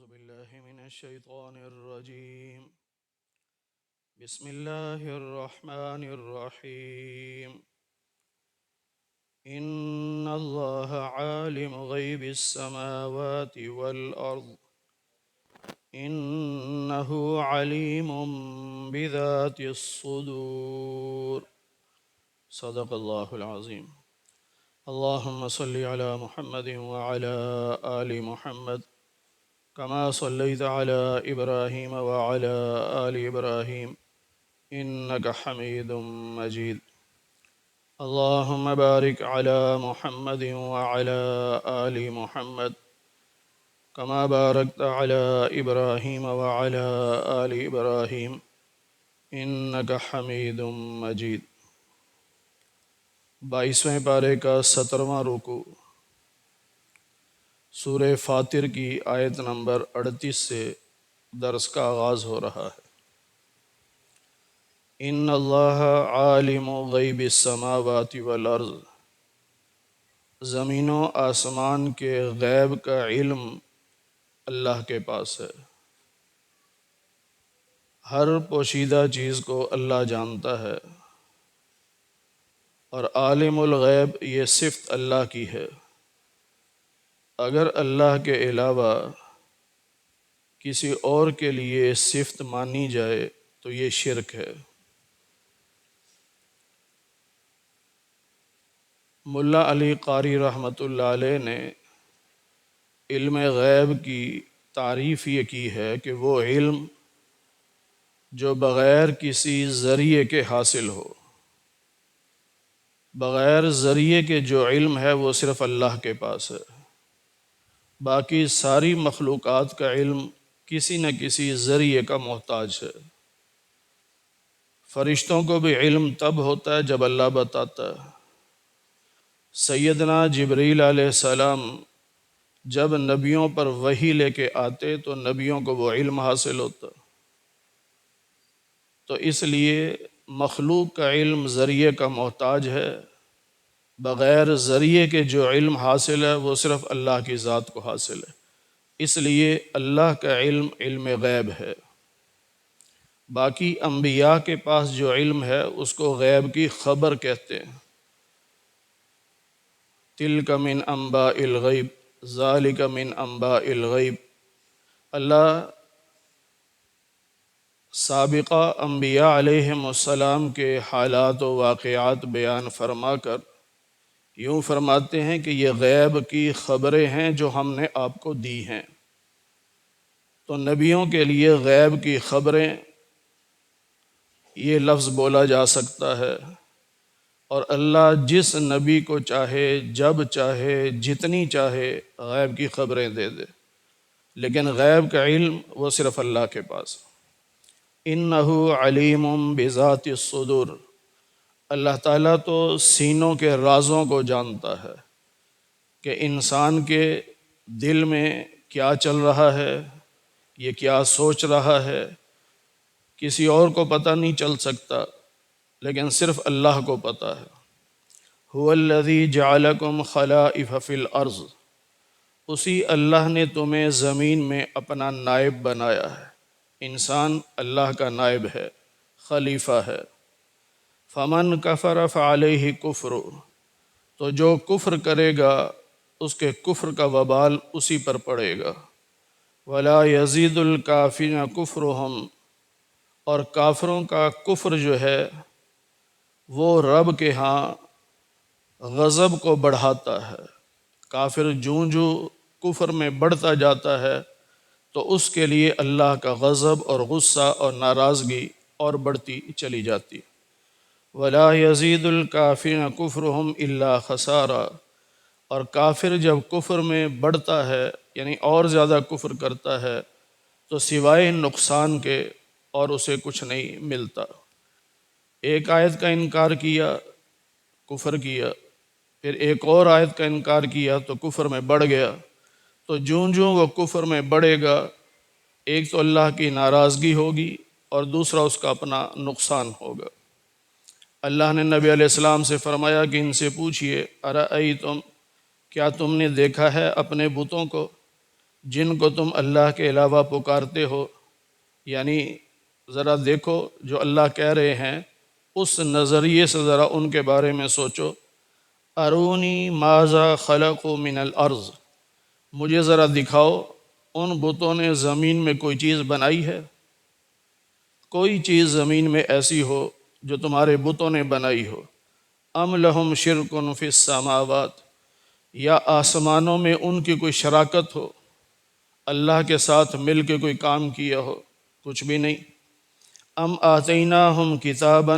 أعوذ بالله من الشيطان الرجيم. بسم الله الرحمن الرحيم. إن الله عالم غيب السماوات والأرض إنه عليم بذات الصدور. صدق الله العظيم. اللهم صل على محمد وعلى آل محمد كما صليت على إبراهيم وعلى آل إبراهيم إنك حميد مجيد. اللهم بارك على محمد وعلى آل محمد كما باركت على إبراهيم وعلى آل إبراهيم إنك حميد مجيد. 22ویں پارے کا 17واں رکوع سورہ فاطر کی آیت نمبر 38 سے درس کا آغاز ہو رہا ہے۔ ان اللہ عالم غیب السماوات والارض، زمین و آسمان کے غیب کا علم اللہ کے پاس ہے۔ ہر پوشیدہ چیز کو اللہ جانتا ہے، اور عالم الغیب یہ صفت اللہ کی ہے۔ اگر اللہ کے علاوہ کسی اور کے لیے صفت مانی جائے تو یہ شرک ہے۔ ملا علی قاری رحمۃ اللہ علیہ نے علم غیب کی تعریف یہ کی ہے کہ وہ علم جو بغیر کسی ذریعے کے حاصل ہو۔ بغیر ذریعے کے جو علم ہے وہ صرف اللہ کے پاس ہے۔ باقی ساری مخلوقات کا علم کسی نہ کسی ذریعے کا محتاج ہے۔ فرشتوں کو بھی علم تب ہوتا ہے جب اللہ بتاتا ہے۔ سیدنا جبریل علیہ السلام جب نبیوں پر وحی لے کے آتے تو نبیوں کو وہ علم حاصل ہوتا۔ تو اس لیے مخلوق کا علم ذریعے کا محتاج ہے، بغیر ذریعے کے جو علم حاصل ہے وہ صرف اللہ کی ذات کو حاصل ہے۔ اس لیے اللہ کا علم علم غیب ہے۔ باقی انبیاء کے پاس جو علم ہے اس کو غیب کی خبر کہتے ہیں۔ تلک من انباء الغیب ذالک من انباء الغیب۔ اللہ سابقہ انبیاء علیہم السلام کے حالات و واقعات بیان فرما کر یوں فرماتے ہیں کہ یہ غیب کی خبریں ہیں جو ہم نے آپ کو دی ہیں۔ تو نبیوں کے لیے غیب کی خبریں یہ لفظ بولا جا سکتا ہے، اور اللہ جس نبی کو چاہے جب چاہے جتنی چاہے غیب کی خبریں دے دے، لیکن غیب کا علم وہ صرف اللہ کے پاس۔ انہ علیم بذات الصدور، اللہ تعالیٰ تو سینوں کے رازوں کو جانتا ہے کہ انسان کے دل میں کیا چل رہا ہے، یہ کیا سوچ رہا ہے، کسی اور کو پتہ نہیں چل سکتا، لیکن صرف اللہ کو پتہ ہے۔ هو الذی جعلکم خلائف فی الارض، اسی اللہ نے تمہیں زمین میں اپنا نائب بنایا ہے۔ انسان اللہ کا نائب ہے، خلیفہ ہے۔ فمن کفر فعلیہ کفر، تو جو کفر کرے گا اس کے کفر کا وبال اسی پر پڑے گا۔ ولا یزید الکافرین کفرہم، اور کافروں کا کفر جو ہے وہ رب کے ہاں غضب کو بڑھاتا ہے۔ کافر جوں کفر میں بڑھتا جاتا ہے تو اس کے لیے اللہ کا غضب اور غصہ اور ناراضگی اور بڑھتی چلی جاتی۔ ولا یزید الکافرین کفرہم الا خسارا، اور کافر جب کفر میں بڑھتا ہے یعنی اور زیادہ کفر کرتا ہے تو سوائے نقصان کے اور اسے کچھ نہیں ملتا۔ ایک آیت کا انکار کیا، کفر کیا، پھر ایک اور آیت کا انکار کیا تو کفر میں بڑھ گیا۔ تو جوں وہ کفر میں بڑھے گا، ایک تو اللہ کی ناراضگی ہوگی اور دوسرا اس کا اپنا نقصان ہوگا۔ اللہ نے نبی علیہ السلام سے فرمایا کہ ان سے پوچھئے ارأیتم، کیا تم نے دیکھا ہے اپنے بتوں کو؟ جن کو تم اللہ کے علاوہ پکارتے ہو، یعنی ذرا دیکھو جو اللہ کہہ رہے ہیں اس نظریے سے ذرا ان کے بارے میں سوچو۔ ارونی ماذا خلقوا من الارض، مجھے ذرا دکھاؤ ان بتوں نے زمین میں کوئی چیز بنائی ہے؟ کوئی چیز زمین میں ایسی ہو جو تمہارے بتوں نے بنائی ہو؟ ام لہم شرک فی السماوات، یا آسمانوں میں ان کی کوئی شراکت ہو، اللہ کے ساتھ مل کے کوئی کام کیا ہو؟ کچھ بھی نہیں۔ ام آتیناہم کتابا،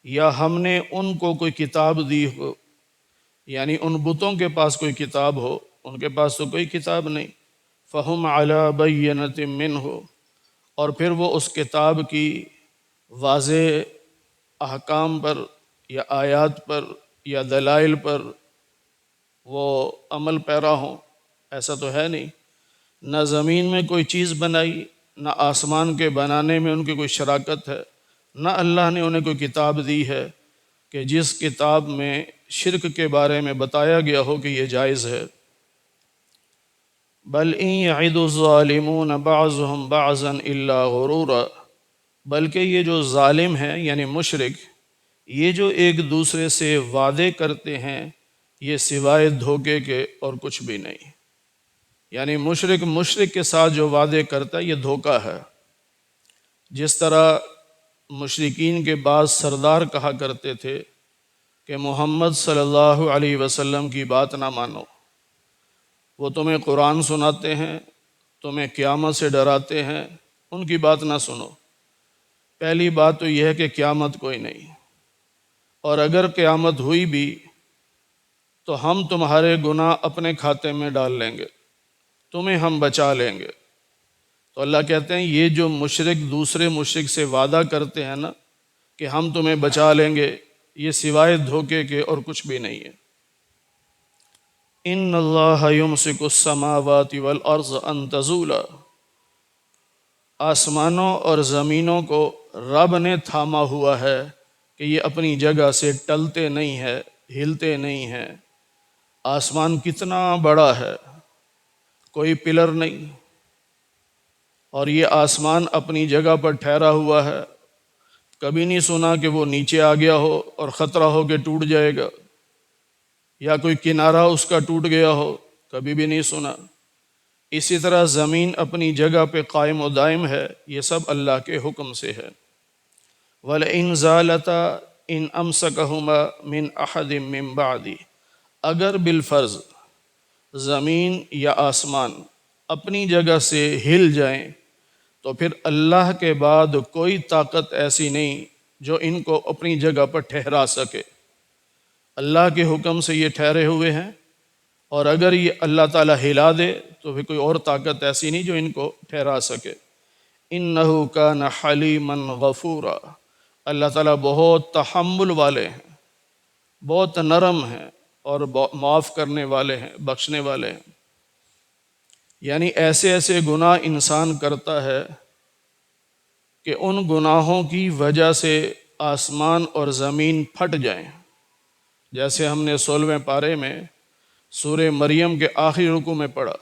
یا ہم نے ان کو کوئی کتاب دی ہو، یعنی ان بتوں کے پاس کوئی کتاب ہو، ان کے پاس تو کوئی کتاب نہیں۔ فہم علی بینۃ منہ، اور پھر وہ اس کتاب کی واضح احکام پر یا آیات پر یا دلائل پر وہ عمل پیرا ہوں، ایسا تو ہے نہیں۔ نہ زمین میں کوئی چیز بنائی، نہ آسمان کے بنانے میں ان کی کوئی شراکت ہے، نہ اللہ نے انہیں کوئی کتاب دی ہے کہ جس کتاب میں شرک کے بارے میں بتایا گیا ہو کہ یہ جائز ہے۔ بل ان یعد الظالمون بعضهم بعضا الا غرورا، بلکہ یہ جو ظالم ہیں یعنی مشرک، یہ جو ایک دوسرے سے وعدے کرتے ہیں یہ سوائے دھوکے کے اور کچھ بھی نہیں۔ یعنی مشرک کے ساتھ جو وعدے کرتا ہے یہ دھوکہ ہے۔ جس طرح مشرکین کے بعض سردار کہا کرتے تھے کہ محمد صلی اللہ علیہ وسلم کی بات نہ مانو، وہ تمہیں قرآن سناتے ہیں، تمہیں قیامت سے ڈراتے ہیں، ان کی بات نہ سنو۔ پہلی بات تو یہ ہے کہ قیامت کوئی نہیں، اور اگر قیامت ہوئی بھی تو ہم تمہارے گناہ اپنے کھاتے میں ڈال لیں گے، تمہیں ہم بچا لیں گے۔ تو اللہ کہتے ہیں یہ جو مشرک دوسرے مشرک سے وعدہ کرتے ہیں نا کہ ہم تمہیں بچا لیں گے، یہ سوائے دھوکے کے اور کچھ بھی نہیں ہے۔ ان اللہ یمسک السماوات والارض ان تزولا، آسمانوں اور زمینوں کو رب نے تھاما ہوا ہے کہ یہ اپنی جگہ سے ٹلتے نہیں ہیں، ہلتے نہیں ہیں۔ آسمان کتنا بڑا ہے، کوئی پلر نہیں، اور یہ آسمان اپنی جگہ پر ٹھہرا ہوا ہے۔ کبھی نہیں سنا کہ وہ نیچے آ گیا ہو اور خطرہ ہو کہ ٹوٹ جائے گا، یا کوئی کنارہ اس کا ٹوٹ گیا ہو، کبھی بھی نہیں سنا۔ اسی طرح زمین اپنی جگہ پہ قائم و دائم ہے، یہ سب اللہ کے حکم سے ہے۔ وَلَئِنْ زَالَتَا إِنْ أَمْسَكَهُمَا مِنْ أَحَدٍ مِّن بَعْدِهِ، اگر بالفرض زمین یا آسمان اپنی جگہ سے ہل جائیں تو پھر اللہ کے بعد کوئی طاقت ایسی نہیں جو ان کو اپنی جگہ پر ٹھہرا سکے۔ اللہ کے حکم سے یہ ٹھہرے ہوئے ہیں، اور اگر یہ اللہ تعالیٰ ہلا دے تو پھر کوئی اور طاقت ایسی نہیں جو ان کو ٹھہرا سکے۔ اِنَّهُ كَانَ حَلِيمًا غَفُورًا، اللہ تعالیٰ بہت تحمل والے ہیں، بہت نرم ہیں، اور معاف کرنے والے ہیں، بخشنے والے ہیں۔ یعنی ایسے ایسے گناہ انسان کرتا ہے کہ ان گناہوں کی وجہ سے آسمان اور زمین پھٹ جائیں۔ جیسے ہم نے 16ویں پارے میں سورہ مریم کے آخری رکوع میں پڑھا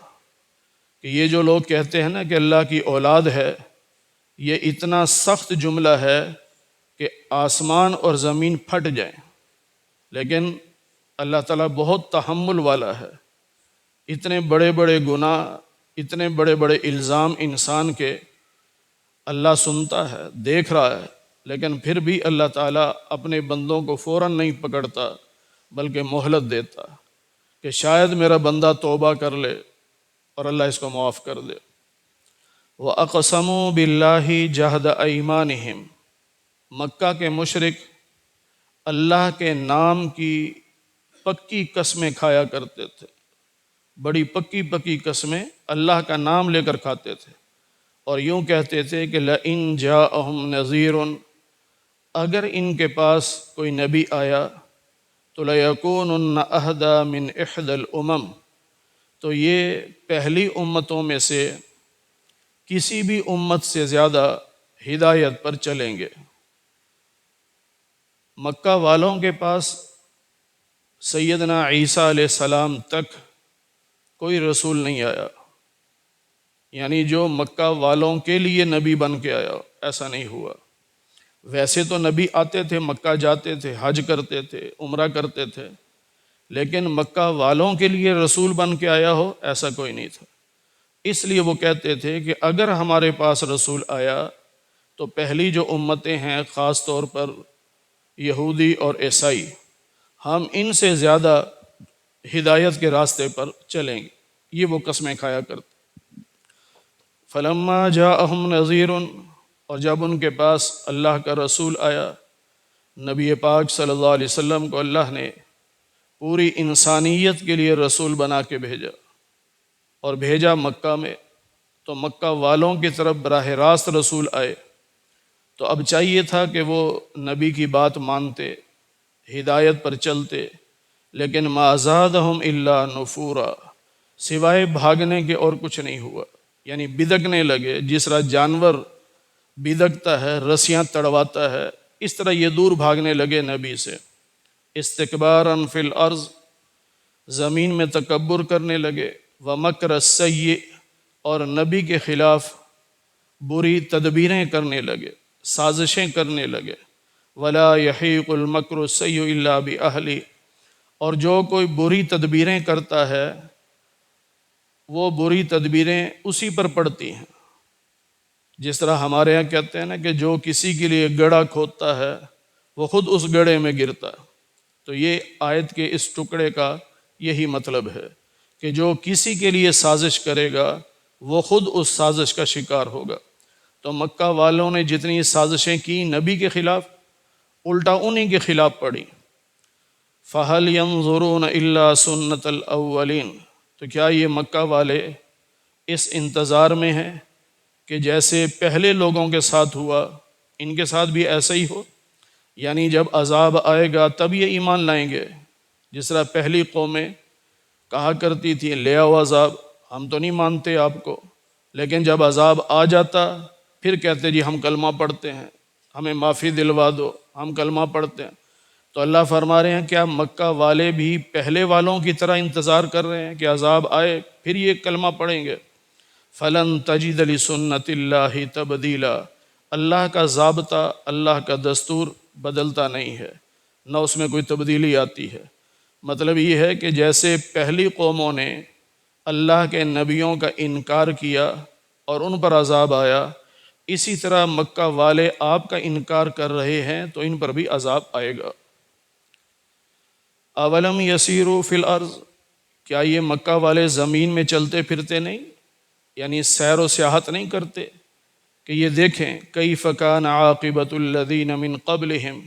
کہ یہ جو لوگ کہتے ہیں نا کہ اللہ کی اولاد ہے، یہ اتنا سخت جملہ ہے کہ آسمان اور زمین پھٹ جائیں، لیکن اللہ تعالیٰ بہت تحمل والا ہے۔ اتنے بڑے بڑے گناہ، اتنے بڑے بڑے الزام انسان کے اللہ سنتا ہے، دیکھ رہا ہے، لیکن پھر بھی اللہ تعالیٰ اپنے بندوں کو فوراً نہیں پکڑتا بلکہ مہلت دیتا کہ شاید میرا بندہ توبہ کر لے اور اللہ اس کو معاف کر دے۔ وَأَقْسَمُوا بِاللَّهِ جَهْدَ أَيْمَانِهِمْ، مکہ کے مشرک اللہ کے نام کی پکی قسمیں کھایا کرتے تھے، بڑی پکی پکی قسمیں اللہ کا نام لے کر کھاتے تھے، اور یوں کہتے تھے کہ لَإِن جَاءَهُمْ نَذِيرٌ، اگر ان کے پاس کوئی نبی آیا تو لَيَكُونُنَّ أَهْدَىٰ مِنْ إِحْدَى الْأُمَمِ، تو یہ پہلی امتوں میں سے کسی بھی امت سے زیادہ ہدایت پر چلیں گے۔ مکہ والوں کے پاس سیدنا عیسیٰ علیہ السلام تک کوئی رسول نہیں آیا، یعنی جو مکہ والوں کے لیے نبی بن کے آیا، ایسا نہیں ہوا۔ ویسے تو نبی آتے تھے، مکہ جاتے تھے، حج کرتے تھے، عمرہ کرتے تھے، لیکن مکہ والوں کے لیے رسول بن کے آیا ہو ایسا کوئی نہیں تھا۔ اس لیے وہ کہتے تھے کہ اگر ہمارے پاس رسول آیا تو پہلی جو امتیں ہیں، خاص طور پر یہودی اور عیسائی، ہم ان سے زیادہ ہدایت کے راستے پر چلیں گے، یہ وہ قسمیں کھایا کرتے۔ فلما جاءہم نذیر، اور جب ان کے پاس اللہ کا رسول آیا، نبی پاک صلی اللہ علیہ وسلم کو اللہ نے پوری انسانیت کے لیے رسول بنا کے بھیجا، اور بھیجا مکہ میں، تو مکہ والوں کی طرف براہ راست رسول آئے، تو اب چاہیے تھا کہ وہ نبی کی بات مانتے، ہدایت پر چلتے، لیکن ما زادہم الا نفورا، سوائے بھاگنے کے اور کچھ نہیں ہوا، یعنی بدکنے لگے۔ جس طرح جانور بدکتا ہے، رسیاں تڑواتا ہے، اس طرح یہ دور بھاگنے لگے نبی سے۔ استکبارا فی الارض، زمین میں تکبر کرنے لگے، ومکر السیئ، اور نبی کے خلاف بری تدبیریں کرنے لگے، سازشیں کرنے لگے۔ ولا یحیق المکر السیئ الا باہلہ، اور جو کوئی بری تدبیریں کرتا ہے وہ بری تدبیریں اسی پر پڑتی ہیں۔ جس طرح ہمارے ہاں کہتے ہیں نا کہ جو کسی کے لیے گڑھا کھودتا ہے وہ خود اس گڑھے میں گرتا ہے، تو یہ آیت کے اس ٹکڑے کا یہی مطلب ہے کہ جو کسی کے لیے سازش کرے گا وہ خود اس سازش کا شکار ہوگا۔ تو مکہ والوں نے جتنی سازشیں کی نبی کے خلاف، الٹا انہی کے خلاف پڑی۔ فَهَلْ يَنظُرُونَ إِلَّا سُنَّةَ الْأَوَّلِينَ، تو کیا یہ مکہ والے اس انتظار میں ہیں کہ جیسے پہلے لوگوں کے ساتھ ہوا ان کے ساتھ بھی ایسا ہی ہو؟ یعنی جب عذاب آئے گا تب یہ ایمان لائیں گے۔ جس طرح پہلی قومیں کہا کرتی تھی لے آؤ عذاب، ہم تو نہیں مانتے آپ کو، لیکن جب عذاب آ جاتا پھر کہتے جی ہم کلمہ پڑھتے ہیں، ہمیں معافی دلوا دو، ہم کلمہ پڑھتے ہیں۔ تو اللہ فرما رہے ہیں کیا مکہ والے بھی پہلے والوں کی طرح انتظار کر رہے ہیں کہ عذاب آئے پھر یہ کلمہ پڑھیں گے؟ فَلَن تَجِدَ لِسُنَّةِ اللَّهِ تَبْدِيلًا، اللہ کا ضابطہ، اللہ کا دستور بدلتا نہیں ہے، نہ اس میں کوئی تبدیلی آتی ہے۔ مطلب یہ ہے کہ جیسے پہلی قوموں نے اللہ کے نبیوں کا انکار کیا اور ان پر عذاب آیا، اسی طرح مکہ والے آپ کا انکار کر رہے ہیں تو ان پر بھی عذاب آئے گا۔ اولم یسیروا فی الارض، کیا یہ مکہ والے زمین میں چلتے پھرتے نہیں، یعنی سیر و سیاحت نہیں کرتے کہ یہ دیکھیں کیف کان عاقبۃ الذین من قبلہم،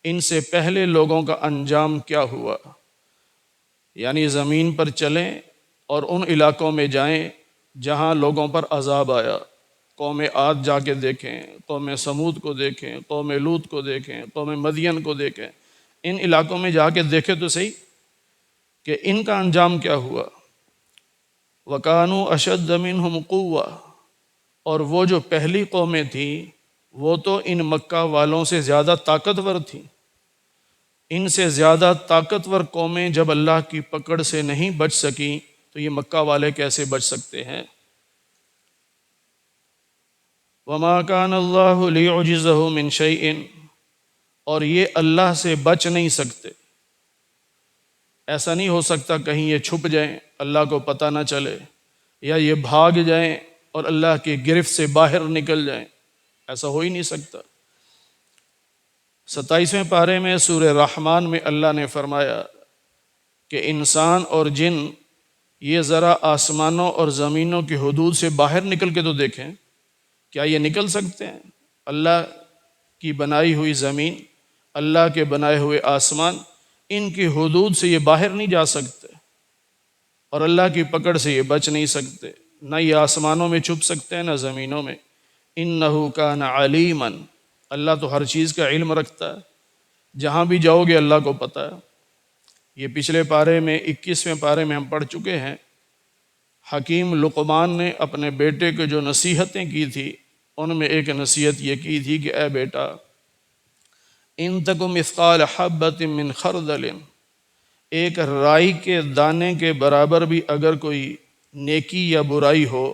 ان سے پہلے لوگوں کا انجام کیا ہوا؟ یعنی زمین پر چلیں اور ان علاقوں میں جائیں جہاں لوگوں پر عذاب آیا۔ قوم عاد جا کے دیکھیں، قوم سمود کو دیکھیں، قوم لوط کو دیکھیں، قوم مدین کو دیکھیں، ان علاقوں میں جا کے دیکھیں تو صحیح کہ ان کا انجام کیا ہوا۔ وَكَانُوا أَشَدَّ مِنْهُمْ قُوَّةً، اور وہ جو پہلی قومیں تھیں وہ تو ان مکہ والوں سے زیادہ طاقتور تھیں۔ ان سے زیادہ طاقتور قومیں جب اللہ کی پکڑ سے نہیں بچ سکیں تو یہ مکہ والے کیسے بچ سکتے ہیں؟ وَمَا كَانَ اللَّهُ لِيُعْجِزَهُ مِنْ شَيْءٍ، اور یہ اللہ سے بچ نہیں سکتے، ایسا نہیں ہو سکتا کہیں یہ چھپ جائیں اللہ کو پتہ نہ چلے، یا یہ بھاگ جائیں اور اللہ کی گرفت سے باہر نکل جائیں، ایسا ہو ہی نہیں سکتا۔ 27ویں پارے میں سورہ رحمان میں اللہ نے فرمایا کہ انسان اور جن یہ ذرا آسمانوں اور زمینوں کی حدود سے باہر نکل کے تو دیکھیں، کیا یہ نکل سکتے ہیں؟ اللہ کی بنائی ہوئی زمین، اللہ کے بنائے ہوئے آسمان، ان کی حدود سے یہ باہر نہیں جا سکتے، اور اللہ کی پکڑ سے یہ بچ نہیں سکتے، نہ یہ آسمانوں میں چھپ سکتے ہیں نہ زمینوں میں۔ انہ کان علیما، اللہ تو ہر چیز کا علم رکھتا ہے، جہاں بھی جاؤ گے اللہ کو پتہ ہے۔ یہ پچھلے پارے میں 21ویں پارے میں ہم پڑھ چکے ہیں، حکیم لقمان نے اپنے بیٹے کو جو نصیحتیں کی تھی ان میں ایک نصیحت یہ کی تھی کہ اے بیٹا، ان تک مثقال حبۃ من خردل، ایک رائی کے دانے کے برابر بھی اگر کوئی نیکی یا برائی ہو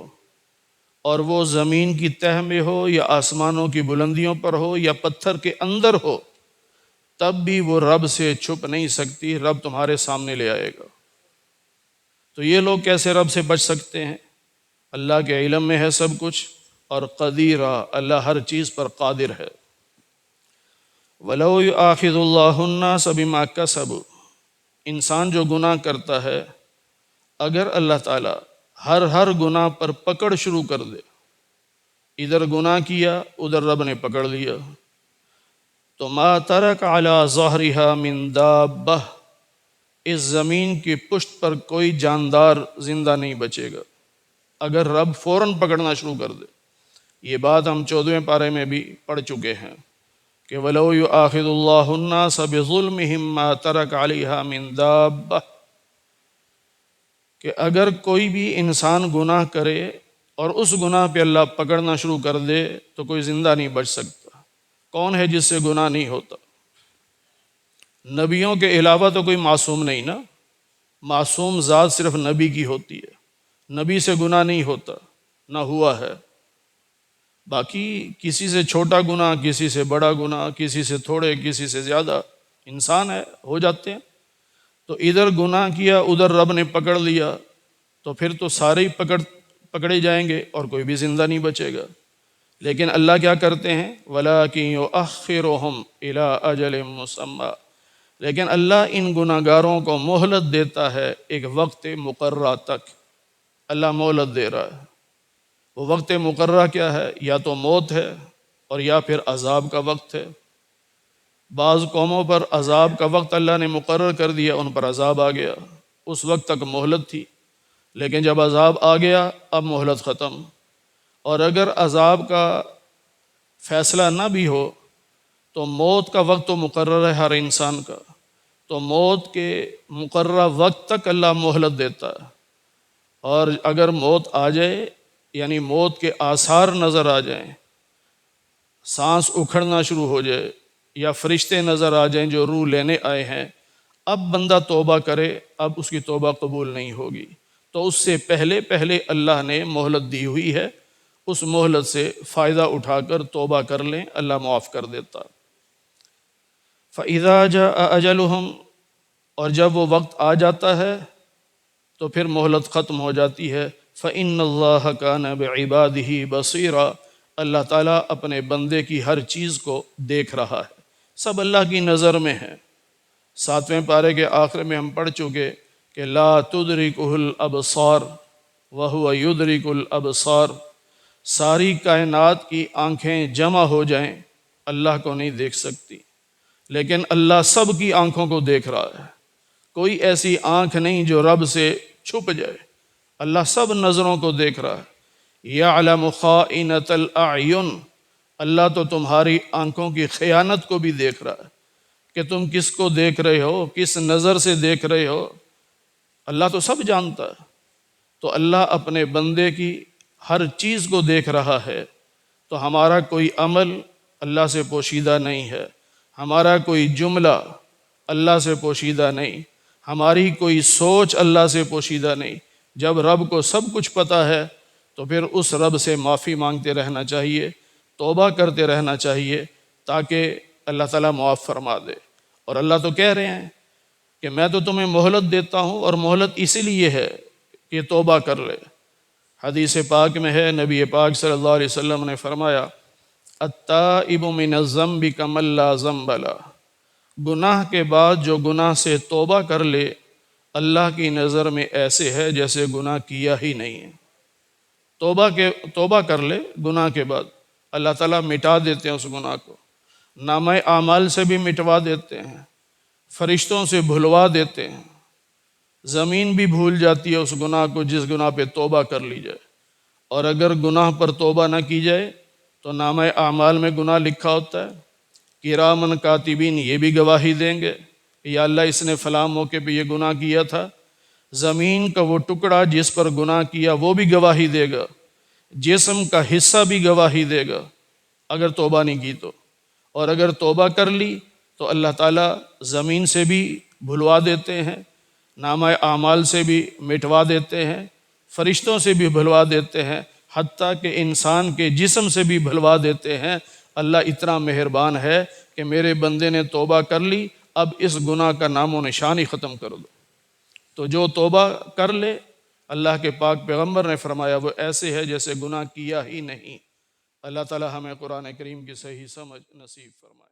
اور وہ زمین کی تہ میں ہو یا آسمانوں کی بلندیوں پر ہو یا پتھر کے اندر ہو، تب بھی وہ رب سے چھپ نہیں سکتی، رب تمہارے سامنے لے آئے گا۔ تو یہ لوگ کیسے رب سے بچ سکتے ہیں؟ اللہ کے علم میں ہے سب کچھ، اور قدیرہ، اللہ ہر چیز پر قادر ہے۔ وَلَوْ يُؤَاخِذُ اللَّهُ النَّاسَ بِمَا كَسَبُوا، انسان جو گناہ کرتا ہے، اگر اللہ تعالیٰ ہر گناہ پر پکڑ شروع کر دے، ادھر گناہ کیا ادھر رب نے پکڑ لیا، تو ما ترک علی ظہرہا من دابہ، اس زمین کی پشت پر کوئی جاندار زندہ نہیں بچے گا اگر رب فوراً پکڑنا شروع کر دے۔ یہ بات ہم 14ویں پارے میں بھی پڑھ چکے ہیں کہ وَلَوْ يُؤَاخِذُ اللَّهُ النَّاسَ بِظُلْمِهِمْ مَا تَرَكَ عَلَيْهَا مِن دَابَّةٍ، کہ اگر کوئی بھی انسان گناہ کرے اور اس گناہ پہ اللہ پکڑنا شروع کر دے تو کوئی زندہ نہیں بچ سکتا۔ کون ہے جس سے گناہ نہیں ہوتا؟ نبیوں کے علاوہ تو کوئی معصوم نہیں نا، معصوم ذات صرف نبی کی ہوتی ہے، نبی سے گناہ نہیں ہوتا، نہ ہوا ہے۔ باقی کسی سے چھوٹا گناہ، کسی سے بڑا گناہ، کسی سے تھوڑے، کسی سے زیادہ، انسان ہے، ہو جاتے ہیں۔ تو ادھر گناہ کیا ادھر رب نے پکڑ لیا تو پھر تو سارے ہی پکڑے جائیں گے اور کوئی بھی زندہ نہیں بچے گا۔ لیکن اللہ کیا کرتے ہیں؟ وَلَٰكِن يُؤَخِّرُهُمْ إِلَىٰ أَجَلٍ مُّسَمًّى، لیکن اللہ ان گناہ گاروں کو مہلت دیتا ہے ایک وقت مقررہ تک۔ اللہ مہلت دے رہا ہے، وہ وقت مقررہ کیا ہے؟ یا تو موت ہے اور یا پھر عذاب کا وقت ہے۔ بعض قوموں پر عذاب کا وقت اللہ نے مقرر کر دیا، ان پر عذاب آ گیا، اس وقت تک مہلت تھی، لیکن جب عذاب آ گیا اب مہلت ختم۔ اور اگر عذاب کا فیصلہ نہ بھی ہو تو موت کا وقت تو مقرر ہے ہر انسان کا، تو موت کے مقررہ وقت تک اللہ مہلت دیتا ہے۔ اور اگر موت آ جائے، یعنی موت کے آثار نظر آ جائیں، سانس اکھڑنا شروع ہو جائے یا فرشتے نظر آ جائیں جو روح لینے آئے ہیں، اب بندہ توبہ کرے، اب اس کی توبہ قبول نہیں ہوگی، تو اس سے پہلے اللہ نے مہلت دی ہوئی ہے، اس مہلت سے فائدہ اٹھا کر توبہ کر لیں، اللہ معاف کر دیتا۔ فَإِذَا جَاءَ أَجَلُهُمْ، اور جب وہ وقت آ جاتا ہے تو پھر مہلت ختم ہو جاتی ہے۔ فَإِنَّ اللَّهَ كَانَ بِعِبَادِهِ بَصِيرًا، اللہ تعالیٰ اپنے بندے کی ہر چیز کو دیکھ رہا ہے، سب اللہ کی نظر میں ہے۔ 7ویں پارے کے آخر میں ہم پڑھ چکے کہ لا تدرکہ الابصار وہو یدرک الابصار، ساری کائنات کی آنکھیں جمع ہو جائیں اللہ کو نہیں دیکھ سکتی، لیکن اللہ سب کی آنکھوں کو دیکھ رہا ہے۔ کوئی ایسی آنکھ نہیں جو رب سے چھپ جائے، اللہ سب نظروں کو دیکھ رہا ہے۔ یعلم خائنۃ الاعین، اللہ تو تمہاری آنکھوں کی خیانت کو بھی دیکھ رہا ہے کہ تم کس کو دیکھ رہے ہو، کس نظر سے دیکھ رہے ہو، اللہ تو سب جانتا ہے۔ تو اللہ اپنے بندے کی ہر چیز کو دیکھ رہا ہے، تو ہمارا کوئی عمل اللہ سے پوشیدہ نہیں ہے، ہمارا کوئی جملہ اللہ سے پوشیدہ نہیں، ہماری کوئی سوچ اللہ سے پوشیدہ نہیں۔ جب رب کو سب کچھ پتہ ہے تو پھر اس رب سے معافی مانگتے رہنا چاہیے، توبہ کرتے رہنا چاہیے، تاکہ اللہ تعالیٰ معاف فرما دے۔ اور اللہ تو کہہ رہے ہیں کہ میں تو تمہیں مہلت دیتا ہوں، اور مہلت اسی لیے ہے کہ توبہ کر لے۔ حدیث پاک میں ہے، نبی پاک صلی اللہ علیہ وسلم نے فرمایا التائب من الذنب کمن لا ذنب لہ، گناہ کے بعد جو گناہ سے توبہ کر لے اللہ کی نظر میں ایسے ہے جیسے گناہ کیا ہی نہیں ہے۔ توبہ کر لے گناہ کے بعد، اللہ تعالیٰ مٹا دیتے ہیں اس گناہ کو، نامہ اعمال سے بھی مٹوا دیتے ہیں، فرشتوں سے بھلوا دیتے ہیں، زمین بھی بھول جاتی ہے اس گناہ کو جس گناہ پہ توبہ کر لی جائے۔ اور اگر گناہ پر توبہ نہ کی جائے تو نامہ اعمال میں گناہ لکھا ہوتا ہے، کرامن کاتبین یہ بھی گواہی دیں گے کہ یا اللہ اس نے فلاں موقع پہ یہ گناہ کیا تھا۔ زمین کا وہ ٹکڑا جس پر گناہ کیا وہ بھی گواہی دے گا، جسم کا حصہ بھی گواہی دے گا اگر توبہ نہیں کی تو۔ اور اگر توبہ کر لی تو اللہ تعالیٰ زمین سے بھی بھلوا دیتے ہیں، نامہ اعمال سے بھی مٹوا دیتے ہیں، فرشتوں سے بھی بھلوا دیتے ہیں، حتیٰ کہ انسان کے جسم سے بھی بھلوا دیتے ہیں۔ اللہ اتنا مہربان ہے کہ میرے بندے نے توبہ کر لی، اب اس گناہ کا نام و نشان ہی ختم کر دو۔ تو جو توبہ کر لے، اللہ کے پاک پیغمبر نے فرمایا وہ ایسے ہے جیسے گناہ کیا ہی نہیں۔ اللہ تعالی ہمیں قرآن کریم کی صحیح سمجھ نصیب فرمائے۔